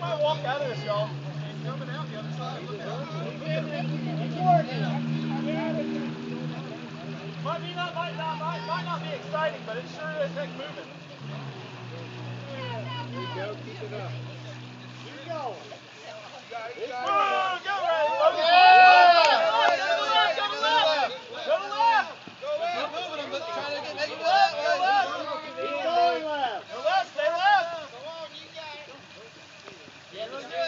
might walk out of this, y'all. He's coming out the other side. Look out. Might not be exciting, but it sure is heck moving. There you go, keep it up. Keep going. You got it. Go, Ray. Go to the left. Go to the left. Go to the left. Go left. Keep moving them, but try to make it Go left. Go left. Keep going left. Go left. Stay left. Come on, you got it. Yeah,